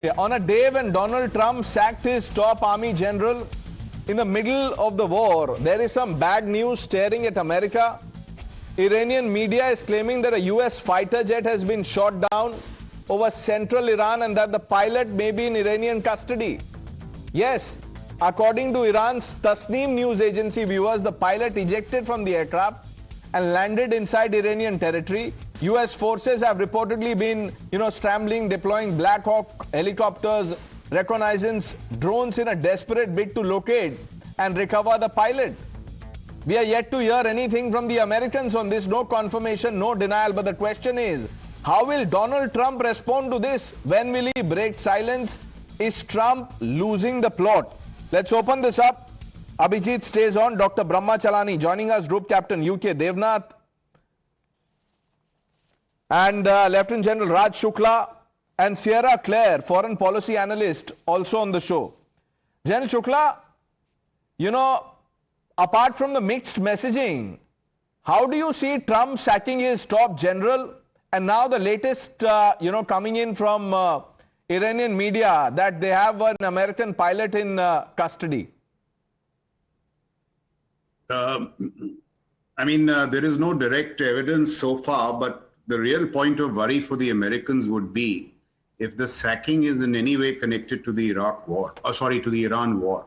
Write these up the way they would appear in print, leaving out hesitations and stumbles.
Yeah, on a day when Donald Trump sacked his top army general in the middle of the war, there is some bad news staring at America. Iranian media is claiming that a US fighter jet has been shot down over central Iran and that the pilot may be in Iranian custody. Yes, according to Iran's Tasnim news agency viewers, the pilot ejected from the aircraft and landed inside Iranian territory. US forces have reportedly been, scrambling, deploying Black Hawk helicopters, reconnaissance drones in a desperate bid to locate and recover the pilot. We are yet to hear anything from the Americans on this. No confirmation, no denial. But the question is, how will Donald Trump respond to this? When will he break silence? Is Trump losing the plot? Let's open this up. Abhijit stays on. Dr. Brahma Chalani joining us, Group Captain UK Devnath, and Lieutenant General Raj Shukla, and Sierra Claire, foreign policy analyst, also on the show. General Shukla, apart from the mixed messaging, how do you see Trump sacking his top general? And now the latest, coming in from Iranian media that they have an American pilot in custody. There is no direct evidence so far, but the real point of worry for the Americans would be if the sacking is in any way connected to the to the Iran war.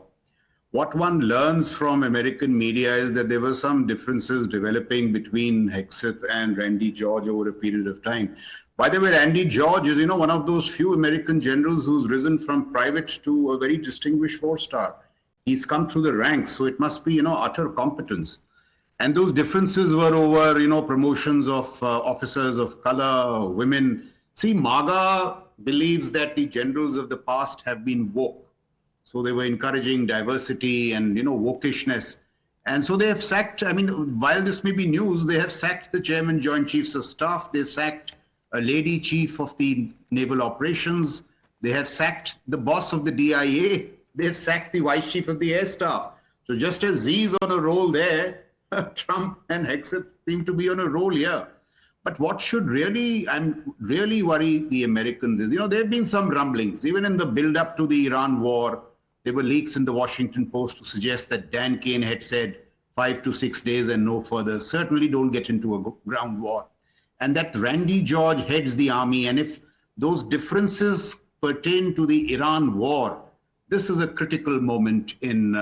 What one learns from American media is that there were some differences developing between Hegseth and Randy George over a period of time. By the way, Randy George is, one of those few American generals who's risen from private to a very distinguished four-star. He's come through the ranks, so it must be, utter competence. And those differences were over, promotions of officers of color, women. See, MAGA believes that the generals of the past have been woke. So they were encouraging diversity and, wokishness. And so they have sacked, while this may be news, they have sacked the chairman, Joint Chiefs of Staff. They've sacked a lady chief of the naval operations. They have sacked the boss of the DIA. They've sacked the vice chief of the air staff. So just as Z's on a roll there, Trump and Hegseth seem to be on a roll here. But what should really worry the Americans is, there have been some rumblings, even in the build-up to the Iran war. There were leaks in the Washington Post to suggest that Dan Kane had said 5 to 6 days and no further. Certainly don't get into a ground war. And that Randy George heads the army. And if those differences pertain to the Iran war, this is a critical moment in,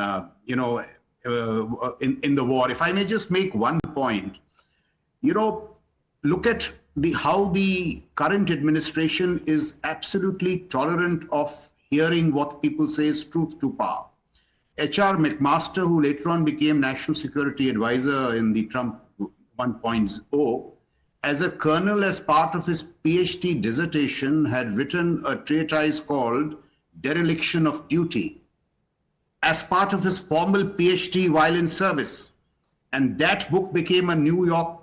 in the war. If I may just make one point, look at how the current administration is absolutely tolerant of hearing what people say is truth to power. H.R. McMaster, who later on became National Security Advisor in the Trump 1.0, as a colonel, as part of his PhD dissertation, had written a treatise called Dereliction of Duty as part of his formal PhD while in service. And that book became a New York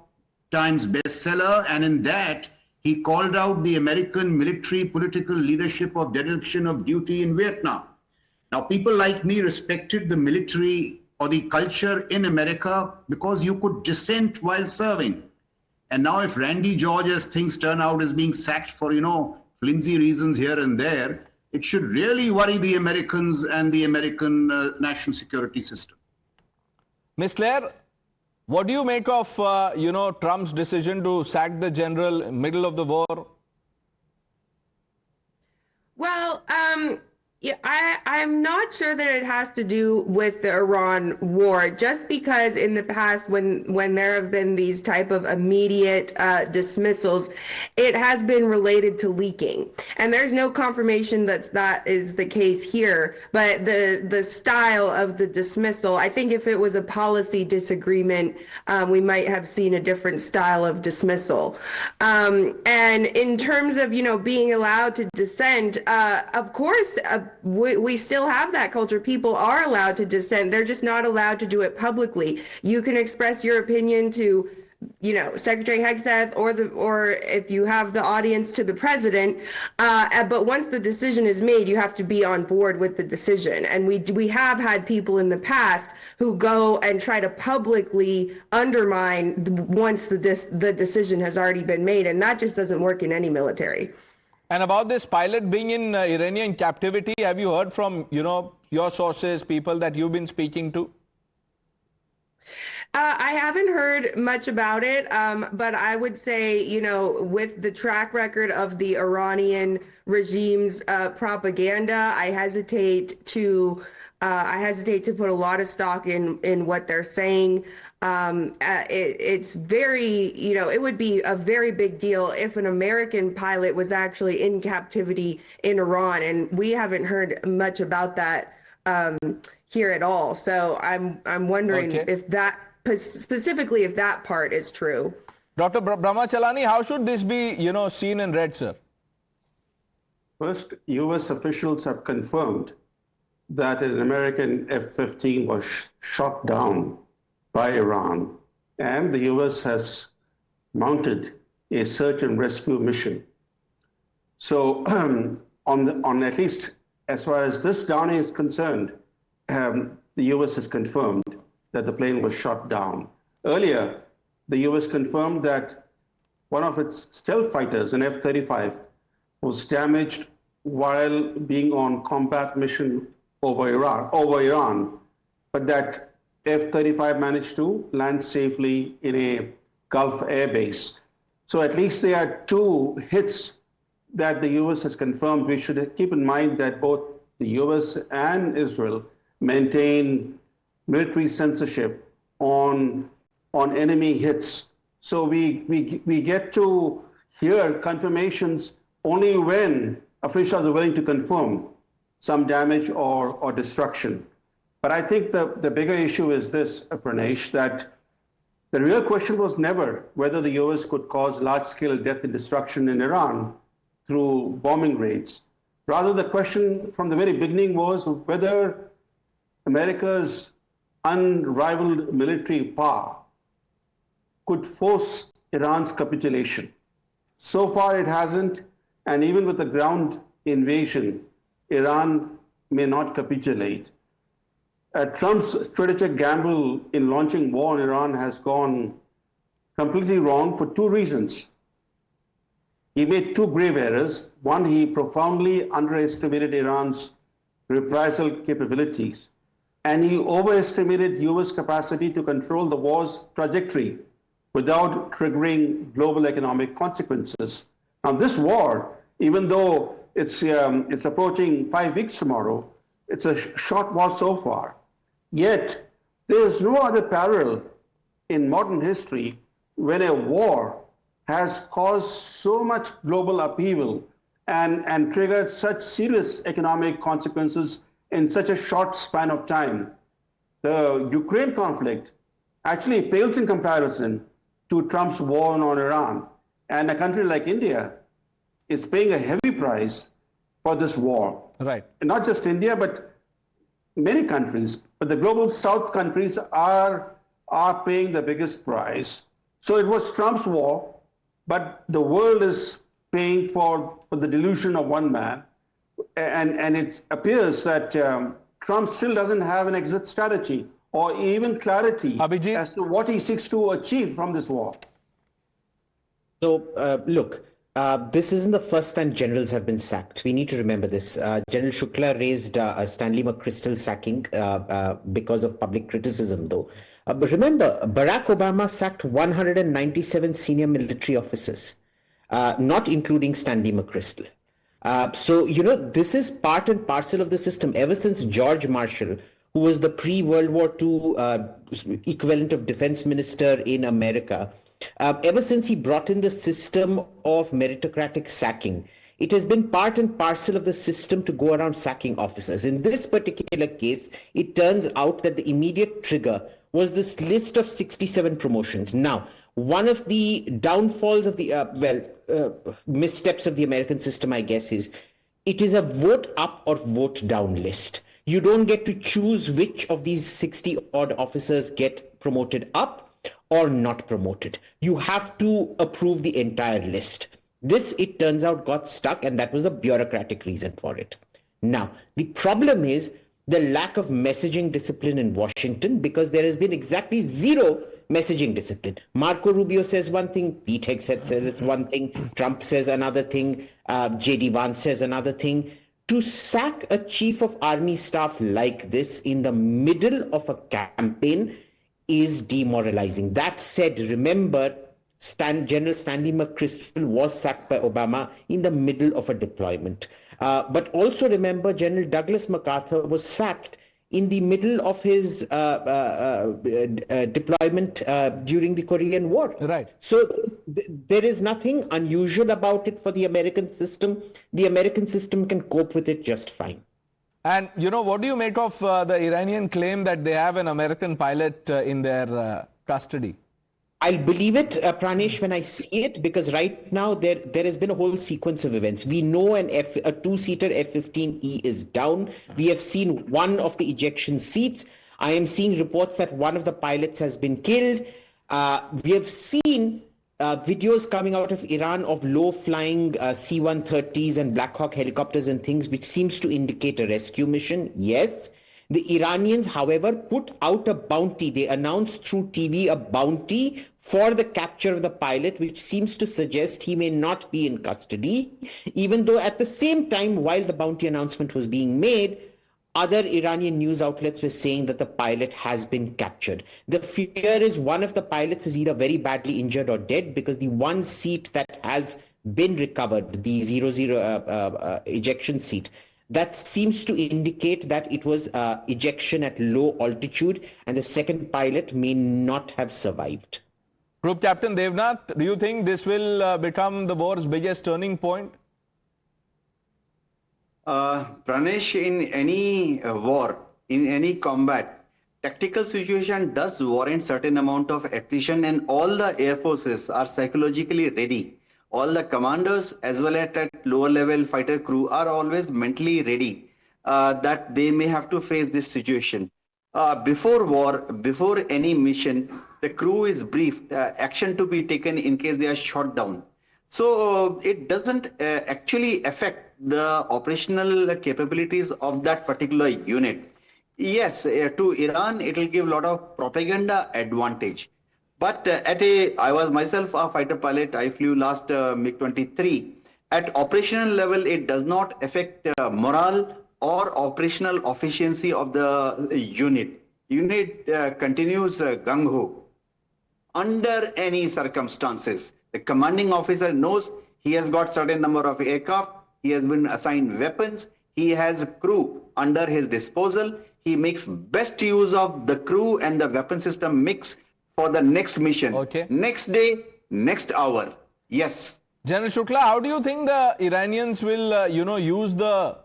Times bestseller, and in that, he called out the American military political leadership of dereliction of duty in Vietnam. Now, people like me respected the military or the culture in America because you could dissent while serving. And now if Randy George, as things turn out, is being sacked for, flimsy reasons here and there, it should really worry the Americans and the American national security system. Ms. Claire, what do you make of, Trump's decision to sack the general in the middle of the war? Well, I'm not sure that it has to do with the Iran war, just because in the past, when there have been these type of immediate dismissals, it has been related to leaking. And there's no confirmation that is the case here, but the style of the dismissal, I think if it was a policy disagreement, we might have seen a different style of dismissal. And in terms of, being allowed to dissent, of course, we still have that culture. People are allowed to dissent. They're just not allowed to do it publicly. You can express your opinion to, Secretary Hegseth or if you have the audience to the president. But once the decision is made, you have to be on board with the decision. And we have had people in the past who go and try to publicly undermine once the decision has already been made. And that just doesn't work in any military. And about this pilot being in Iranian captivity, have you heard from, your sources, people that you've been speaking to? I haven't heard much about it, but I would say, with the track record of the Iranian regime's propaganda, I hesitate to put a lot of stock in what they're saying. It's very, it would be a very big deal if an American pilot was actually in captivity in Iran, and we haven't heard much about that here at all. So I'm wondering if that specifically if that part is true. Dr. Brahmachalani, how should this be, seen and read, sir? First, U.S. officials have confirmed that an American F-15 was shot down by Iran, and the U.S. has mounted a search and rescue mission. So on at least as far as this downing is concerned, the U.S. has confirmed that the plane was shot down. Earlier, the U.S. confirmed that one of its stealth fighters, an F-35, was damaged while being on combat mission over Iran, but that F-35 managed to land safely in a Gulf air base. So at least there are two hits that the U.S. has confirmed. We should keep in mind that both the U.S. and Israel maintain military censorship on enemy hits. So we get to hear confirmations only when officials are willing to confirm some damage or destruction. But I think the bigger issue is this, Pranesh, that the real question was never whether the US could cause large-scale death and destruction in Iran through bombing raids. Rather, the question from the very beginning was whether America's unrivaled military power could force Iran's capitulation. So far, it hasn't, and even with the ground invasion, Iran may not capitulate. Trump's strategic gamble in launching war on Iran has gone completely wrong for two reasons. He made two grave errors. One, he profoundly underestimated Iran's reprisal capabilities, and he overestimated US capacity to control the war's trajectory without triggering global economic consequences. Now, this war, even though it's approaching 5 weeks tomorrow, it's a short war so far. Yet, there is no other parallel in modern history when a war has caused so much global upheaval and triggered such serious economic consequences in such a short span of time. The Ukraine conflict actually pales in comparison to Trump's war on Iran. And a country like India is paying a heavy price for this war. Right. And not just India, but many countries. But the global South countries are paying the biggest price. So it was Trump's war, but the world is paying for the delusion of one man. And it appears that Trump still doesn't have an exit strategy or even clarity Abhijit? as to what he seeks to achieve from this war. So, look, this isn't the first time generals have been sacked. We need to remember this. General Shukla raised Stanley McChrystal sacking because of public criticism, though. But remember, Barack Obama sacked 197 senior military officers, not including Stanley McChrystal. So, this is part and parcel of the system. Ever since George Marshall, who was the pre-World War II equivalent of defense minister in America, ever since he brought in the system of meritocratic sacking, it has been part and parcel of the system to go around sacking officers. In this particular case, it turns out that the immediate trigger was this list of 67 promotions. Now, one of the downfalls of the, missteps of the American system, I guess, is it is a vote up or vote down list. You don't get to choose which of these 60 odd officers get promoted up or not promoted. You have to approve the entire list. This, it turns out, got stuck, and that was the bureaucratic reason for it. Now, the problem is the lack of messaging discipline in Washington, because there has been exactly zero messaging discipline. Marco Rubio says one thing, Pete Hegseth says one thing, Trump says another thing, J.D. Vance says another thing. To sack a chief of army staff like this in the middle of a campaign is demoralizing. That said, remember, General Stanley McChrystal was sacked by Obama in the middle of a deployment. But also remember, General Douglas MacArthur was sacked in the middle of his deployment during the Korean War. Right. So there is nothing unusual about it for the American system. The American system can cope with it just fine. And, what do you make of the Iranian claim that they have an American pilot in their custody? I'll believe it, Pranesh, when I see it, because right now there has been a whole sequence of events. We know a two-seater F-15E is down. We have seen one of the ejection seats. I am seeing reports that one of the pilots has been killed. We have seen videos coming out of Iran of low-flying C-130s and Black Hawk helicopters and things, which seems to indicate a rescue mission. Yes. The Iranians, however, put out a bounty. They announced through TV a bounty for the capture of the pilot, which seems to suggest he may not be in custody, even though at the same time, while the bounty announcement was being made, other Iranian news outlets were saying that the pilot has been captured. The fear is one of the pilots is either very badly injured or dead, because the one seat that has been recovered, the 00 ejection seat, that seems to indicate that it was ejection at low altitude, and the second pilot may not have survived. Group Captain Devnath, do you think this will become the war's biggest turning point? Pranesh, in any war, in any combat, tactical situation does warrant certain amount of attrition, and all the air forces are psychologically ready. All the commanders as well as at lower level fighter crew are always mentally ready that they may have to face this situation. Before war, before any mission, the crew is briefed, action to be taken in case they are shot down. So it doesn't actually affect the operational capabilities of that particular unit. Yes, to Iran, it will give a lot of propaganda advantage. But I was myself a fighter pilot. I flew last MiG-23. At operational level, it does not affect morale or operational efficiency of the unit. Unit continues gung-ho. Under any circumstances, the commanding officer knows he has got certain number of aircraft, he has been assigned weapons, he has crew under his disposal. He makes best use of the crew and the weapon system mix for the next mission, next day, next hour. Yes. General Shukla, how do you think the Iranians will, use the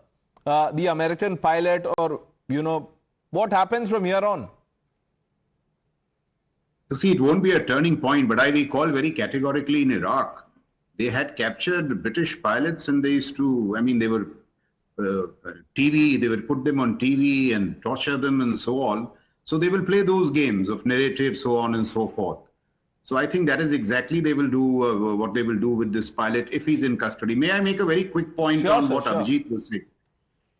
American pilot, or, what happens from here on? You see, it won't be a turning point, but I recall very categorically in Iraq, they had captured British pilots, and they used to, they were TV, they would put them on TV and torture them and so on. So they will play those games of narrative, so on and so forth. So I think that is exactly what they will do with this pilot if he's in custody. May I make a very quick point on what Abhijit was saying?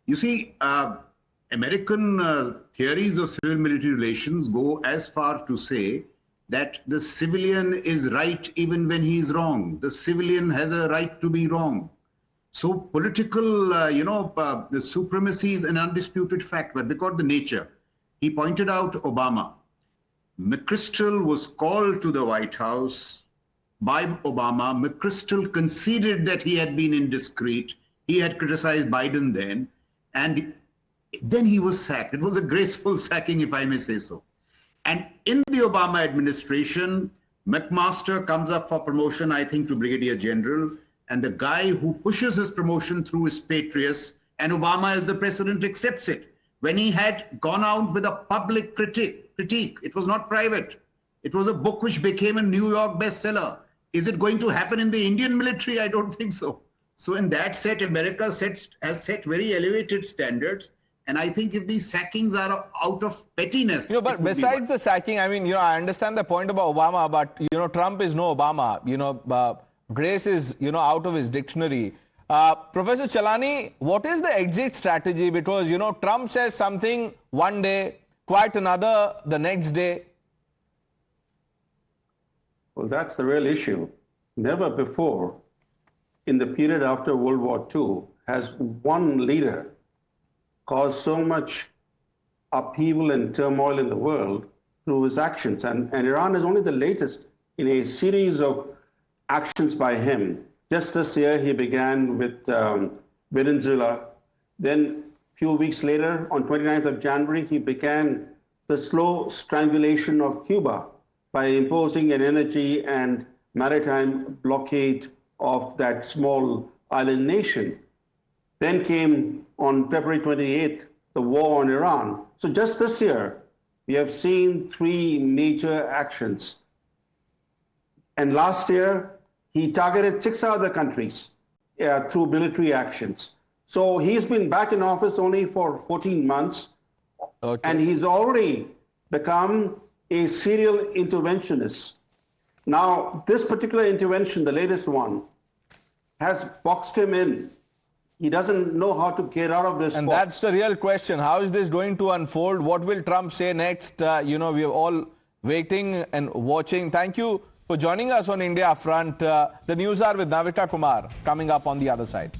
You see, American theories of civil-military relations go as far to say that the civilian is right even when he is wrong. The civilian has a right to be wrong. So political, the supremacy is an undisputed fact, but because the nature. He pointed out Obama. McChrystal was called to the White House by Obama. McChrystal conceded that he had been indiscreet. He had criticized Biden then, and then he was sacked. It was a graceful sacking, if I may say so. And in the Obama administration, McMaster comes up for promotion, I think, to Brigadier General, and the guy who pushes his promotion through is Patrius, and Obama, as the president, accepts it. When he had gone out with a public critique, it was not private. It was a book which became a New York bestseller. Is it going to happen in the Indian military? I don't think so. So in that set, America has set very elevated standards. And I think if these sackings are out of pettiness... but besides the sacking, I understand the point about Obama, but, Trump is no Obama. Grace is, out of his dictionary. Professor Chalani, what is the exit strategy? Because, Trump says something one day, quite another the next day. Well, that's the real issue. Never before, in the period after World War II, has one leader caused so much upheaval and turmoil in the world through his actions. And Iran is only the latest in a series of actions by him. Just this year, he began with Venezuela. Then a few weeks later, on 29th of January, he began the slow strangulation of Cuba by imposing an energy and maritime blockade of that small island nation. Then came on February 28th, the war on Iran. So just this year, we have seen three major actions. And last year, he targeted 6 other countries through military actions. So he's been back in office only for 14 months, and he's already become a serial interventionist. Now, this particular intervention, the latest one, has boxed him in. He doesn't know how to get out of this. And box. that's the real question. How is this going to unfold? What will Trump say next? We are all waiting and watching. Thank you for joining us on India Upfront. The news are with Navita Kumar coming up on the other side.